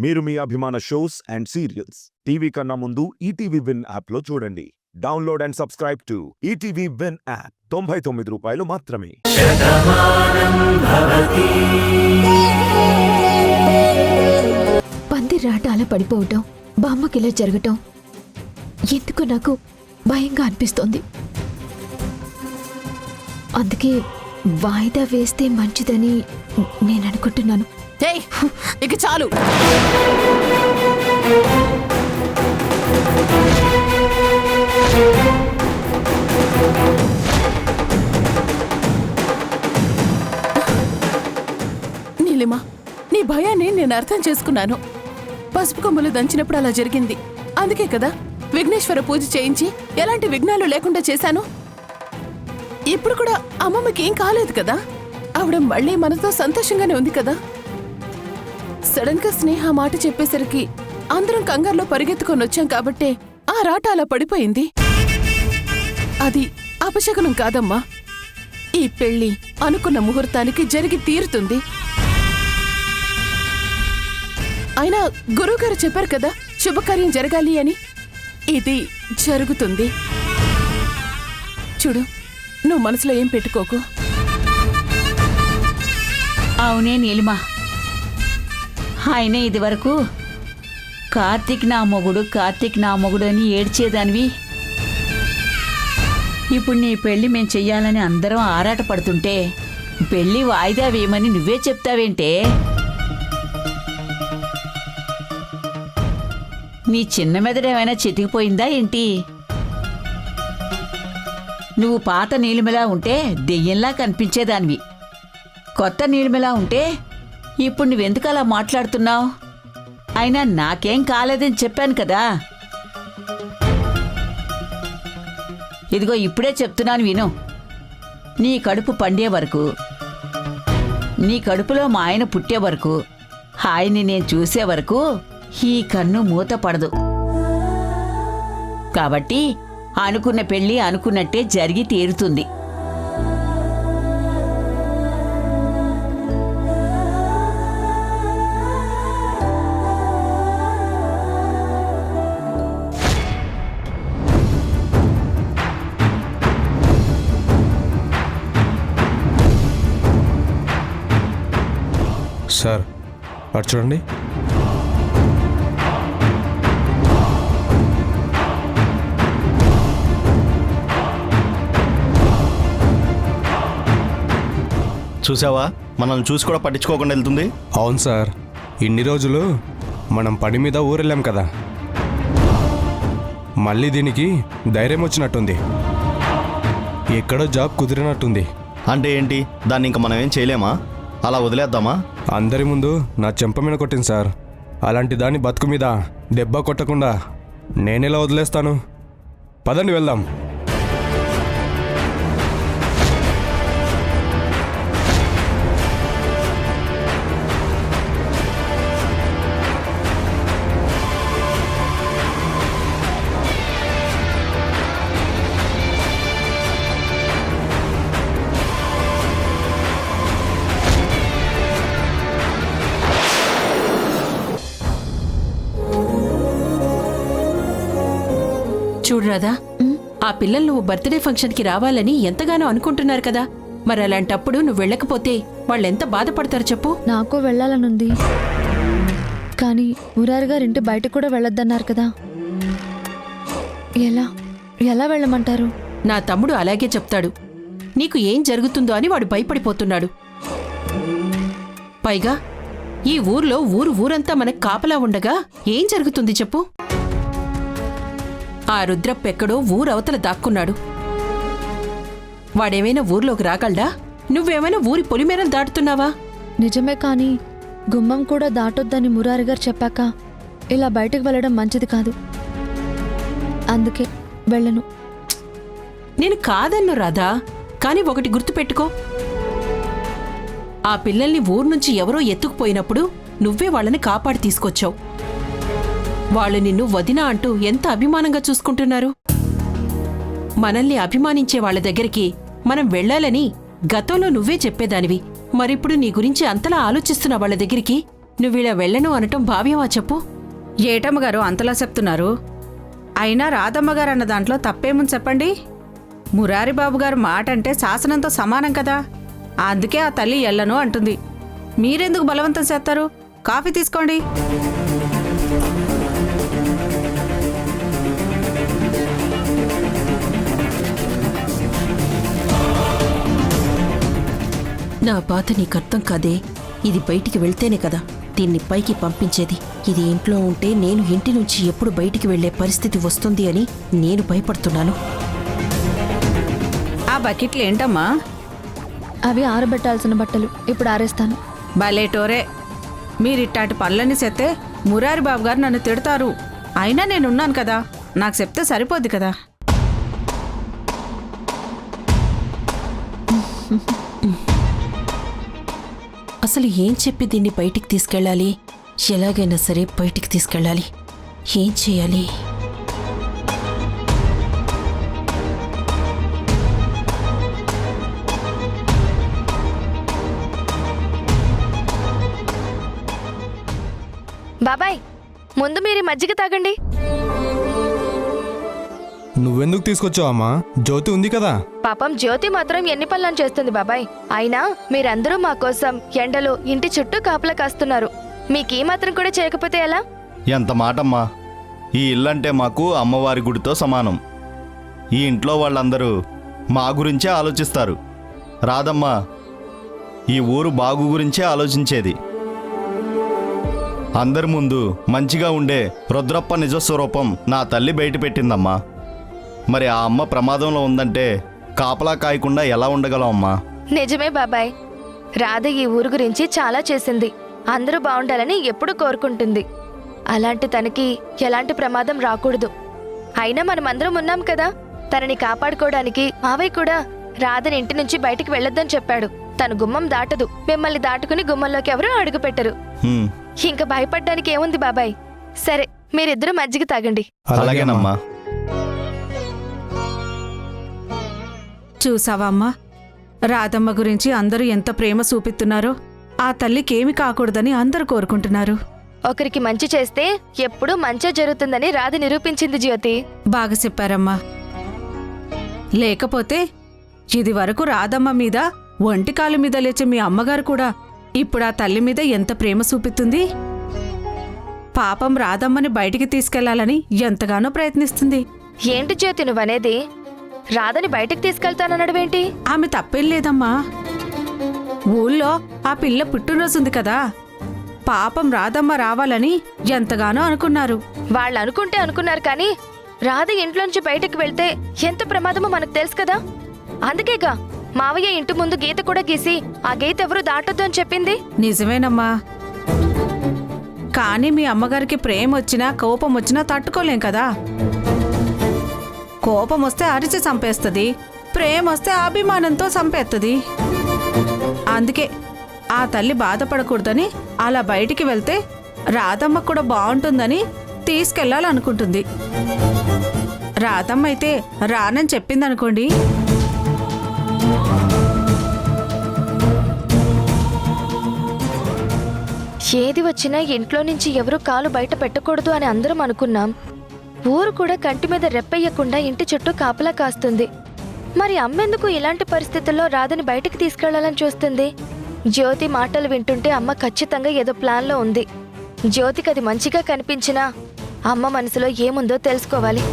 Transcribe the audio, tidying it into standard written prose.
మీరు మీ అభిమాన shows and serials TV కన్నా ముందు ఈటీవీ విన్ యాప్లో చూడండి. Download and subscribe to ETV win app. 99 రూపాయలు మాత్రమే. పందిరాట అలా పడిపోవటం, బామ్మకిలా జరగటం ఎందుకు నాకు భయంగా అనిపిస్తోంది. అందుకే వాయిదా వేస్తే మంచిదని నేను అనుకుంటున్నాను. ఇక చాలు. నీలిమా, నీ భయాన్ని నేను అర్థం చేసుకున్నాను. పసుపు కొమ్ములు దంచినప్పుడు అలా జరిగింది. అందుకే కదా విఘ్నేశ్వర పూజ చేయించి ఎలాంటి విఘ్నాలు లేకుండా చేశాను. ఇప్పుడు కూడా అమ్మమ్మకి ఏం కాలేదు కదా. ఆవిడ మళ్ళీ మనతో సంతోషంగానే ఉంది కదా. సడన్ గా స్నేహ మాట చెప్పేసరికి అందరం కంగారులో పరిగెత్తుకొని వచ్చాం కాబట్టే ఆ రాట అలా పడిపోయింది. అది అపశకునం కాదమ్మా. ఈ పెళ్లి అనుకున్న ముహూర్తానికి జరిగి తీరుతుంది. అయినా గురువుగారు చెప్పారు కదా శుభకార్యం జరగాలి అని. ఇది జరుగుతుంది. చూడు, నువ్వు మనసులో ఏం పెట్టుకోకు. అవునే నీలిమా, ఆయనే ఇదివరకు కార్తీక్ నా మొగుడు అని ఏడ్చేదానివి. ఇప్పుడు నీ పెళ్లి మేం చెయ్యాలని అందరం ఆరాట పడుతుంటే పెళ్లి వాయిదా వేయమని నువ్వే చెప్తావేంటే? నీ చిన్న మెదడేమైనా చితికిపోయిందా ఏంటి? నువ్వు పాత నీలిమలా ఉంటే దెయ్యంలా కనిపించేదానివి. కొత్త నీలిమలా ఉంటే ఇప్పుడు నువ్వెందుకు అలా మాట్లాడుతున్నావు? అయినా నాకేం కాలేదని చెప్పాను కదా. ఇదిగో ఇప్పుడే చెప్తున్నాను విను. నీ కడుపు పండే వరకు, నీ కడుపులో మా ఆయన పుట్టే వరకు, ఆయన్ని నేను చూసే వరకు ఈ కన్ను మూత పడదు. కాబట్టి అనుకున్న పెళ్లి అనుకున్నట్టే జరిగి తీరుతుంది. సార్, అటు చూడండి. చూసావా, మనల్ని చూసి కూడా పట్టించుకోకుండా వెళ్తుంది. అవును సార్, ఇన్ని రోజులు మనం పని మీద ఊరెళ్ళాం కదా, మళ్ళీ దీనికి ధైర్యం వచ్చినట్టుంది. ఎక్కడో జాబ్ కుదిరినట్టుంది. అంటే ఏంటి, దాన్ని ఇంకా మనం ఏం చేయలేమా? అలా వదిలేద్దామా? అందరి ముందు నా చెంప మీద కొట్టింది సార్. అలాంటి దాన్ని బతుకు మీద దెబ్బ కొట్టకుండా నేనెలా వదిలేస్తాను? పదండి వెళ్దాం. చూడరాదా, ఆ పిల్లలు నువ్వు బర్త్డే ఫంక్షన్కి రావాలని ఎంతగానో అనుకుంటున్నారు కదా. మరి అలాంటప్పుడు నువ్వు వెళ్ళకపోతే వాళ్ళెంత బాధపడతారు చెప్పు. నాకు వెళ్ళాలనుంది, కానీ మురారి గారు ఇంటి బయట కూడా వెళ్ళొద్దన్నారు కదా. ఎలా ఎలా వెళ్ళమంటారు? నా తమ్ముడు అలాగే చెప్తాడు. నీకు ఏం జరుగుతుందో అని వాడు భయపడిపోతున్నాడు. పైగా ఈ ఊర్లో ఊరంతా మనకు కాపలా ఉండగా ఏం జరుగుతుంది చెప్పు. ఆ రుద్రప్పెక్కడో ఊరవతల దాక్కున్నాడు. వాడేమైనా ఊర్లోకి రాగలడా? నువ్వేమైనా ఊరి పొలిమేరం దాటుతున్నావా? నిజమే, కానీ గుమ్మం కూడా దాటొద్దని మురారి గారు చెప్పాక ఇలా బయటకు వెళ్ళడం మంచిది కాదు. అందుకే వెళ్ళను. నేను కాదన్ను రాధా, కాని ఒకటి గుర్తుపెట్టుకో. ఆ పిల్లల్ని ఊరు నుంచి ఎవరో ఎత్తుకుపోయినప్పుడు నువ్వే వాళ్ళని కాపాడి తీసుకొచ్చావు. వాళ్ళు నిన్ను వదినా అంటూ ఎంత అభిమానంగా చూసుకుంటున్నారు. మనల్ని అభిమానించే వాళ్ళ దగ్గరికి మనం వెళ్లాలని గతంలో నువ్వే చెప్పేదానివి. మరిప్పుడు నీ గురించి అంతలా ఆలోచిస్తున్న వాళ్ళ దగ్గరికి నువ్విలా వెళ్ళను అనటం భావ్యమా చెప్పు? ఏటమ్మగారు అంతలా చెప్తున్నారు? అయినా రాధమ్మగారు అన్న దాంట్లో తప్పేముంది చెప్పండి? మురారిబాబు గారు మాట అంటే శాసనంతో సమానం కదా. అందుకే ఆ తల్లి ఎల్లను అంటుంది. మీరెందుకు బలవంతం చేస్తారు? కాఫీ తీసుకోండి. నా బాధ నీకు అర్థం కాదే. ఇది బయటికి వెళ్తేనే కదా దీన్ని పైకి పంపించేది. ఇది ఇంట్లో ఉంటే నేను ఇంటి నుంచి ఎప్పుడు బయటికి వెళ్లే పరిస్థితి వస్తుంది అని నేను భయపడుతున్నాను. ఆ బకెట్లు ఏంటమ్మా? అవి ఆరబెట్టాల్సిన బట్టలు ఇప్పుడు ఆరేస్తాను. భలేటోరే, మీరిట్టాటి పనులన్నీ చెప్తే మురారిబాబు గారు నన్ను తిడతారు. అయినా నేనున్నాను కదా, నాకు చెప్తే సరిపోద్ది కదా. అసలు ఏం చెప్పి దీన్ని బయటికి తీసుకెళ్ళాలి? ఎలాగైనా సరే బయటికి తీసుకెళ్ళాలి. ఏం చేయాలి? బాబాయ్, ముందు మీరు ఈ మజ్జిగ తాగండి. నువ్వెందుకు తీసుకొచ్చావు అమ్మా? జ్యోతి ఉంది కదా. పాపం జ్యోతి మాత్రం ఎన్ని పనులను చేస్తుంది బాబాయ్. అయినా మీరందరూ మా కోసం ఎండలో ఇంటి చుట్టూ కాపలా కాస్తున్నారు. మీకీ మాత్రం కూడా చేయకపోతే ఎలా? ఎంత మాటమ్మా! ఈ ఇల్లంటే మాకు అమ్మవారి గుడితో సమానం. ఈ ఇంట్లో వాళ్ళందరూ మా గురించే ఆలోచిస్తారు. రాధమ్మ ఈ ఊరు బాగు గురించే ఆలోచించేది. అందరి ముందు మంచిగా ఉండే రుద్రప్ప నిజస్వరూపం నా తల్లి బయట పెట్టిందమ్మా. మరి ఆ అమ్మ ప్రమాదంలో ఉందంటే కాపలా కాయకుండా ఎలా ఉండగలం అమ్మా? నిజమే బాబాయ్, రాధ ఈ ఊరు గురించి చాలా చేసింది. అందరూ బాగుండాలని ఎప్పుడూ కోరుకుంటుంది. అలాంటి తనకి ఎలాంటి ప్రమాదం రాకూడదు. అయినా మనమందరం ఉన్నాం కదా, తనని కాపాడుకోవడానికి. మావయ్య కూడా రాధని ఇంటి నుంచి బయటికి వెళ్ళొద్దని చెప్పాడు. తను గుమ్మం దాటదు. మిమ్మల్ని దాటుకుని గుమ్మంలోకి ఎవరూ అడుగు పెట్టరు. ఇంకా భయపడ్డానికి ఏముంది బాబాయ్. సరే, మీరిద్దరూ మజ్జిగ తాగండి. అలాగేనమ్మా. చూసావా అమ్మా, రాధమ్మ గురించి అందరూ ఎంత ప్రేమ చూపిస్తున్నారో. ఆ తల్లికేమి కాకూడదని అందరూ కోరుకుంటున్నారు. ఒకరికి మంచి చేస్తే ఎప్పుడూ మంచే జరుగుతుందని రాధ నిరూపించింది జ్యోతి. బాగా చెప్పారమ్మా. లేకపోతే ఇది వరకు రాధమ్మ మీద ఒంటికాలు మీద లేచే మీ అమ్మగారు కూడా ఇప్పుడు ఆ తల్లి మీద ఎంత ప్రేమ చూపిస్తుంది. పాపం రాధమ్మని బయటికి తీసుకెళ్లాలని ఎంతగానో ప్రయత్నిస్తుంది. ఏంటి జ్యోతి నువ్వనేది? రాధని బయటికి తీసుకెళ్తానన్నాడువేంటి? ఆమె తప్పేం లేదమ్మా. ఊళ్ళో ఆ పిల్ల పుట్టినరోజుంది కదా, పాపం రాధమ్మ రావాలని ఎంతగానో అనుకున్నారు. వాళ్ళు అనుకుంటే అనుకున్నారు కానీ రాధ ఇంట్లోంచి బయటికి వెళ్తే ఎంత ప్రమాదమో మనకు తెలుసు కదా. అందుకేగా మావయ్య ఇంటి ముందు గీత కూడా గీసి ఆ గీత ఎవరు దాటొద్దు అని చెప్పింది. నిజమేనమ్మా. కానీ మీ అమ్మగారికి ప్రేమ వచ్చినా కోపం వచ్చినా తట్టుకోలేం కదా. కోపం వస్తే అరిచి చంపేస్తుంది, ప్రేమ వస్తే అభిమానంతో చంపేస్తుంది. అందుకే ఆ తల్లి బాధపడకూడదని అలా బయటికి వెళ్తే రాధమ్మ కూడా బాగుంటుందని తీసుకెళ్లాలనుకుంటుంది. రాధమ్మ అయితే రానని చెప్పిందనుకోండి, ఏది వచ్చినా ఇంట్లో నుంచి ఎవరూ కాలు బయట పెట్టకూడదు అని అందరం అనుకున్నాం. ఊరు కూడా కంటి మీద రెప్పెయ్యకుండా ఇంటి చుట్టూ కాపలా కాస్తుంది. మరి అమ్మెందుకు ఇలాంటి పరిస్థితుల్లో రాధని బయటికి తీసుకెళ్లాలని చూస్తుంది? జ్యోతి మాటలు వింటుంటే అమ్మ ఖచ్చితంగా ఏదో ప్లాన్లో ఉంది. జ్యోతికి అది మంచిగా కనిపించినా అమ్మ మనసులో ఏముందో తెలుసుకోవాలి.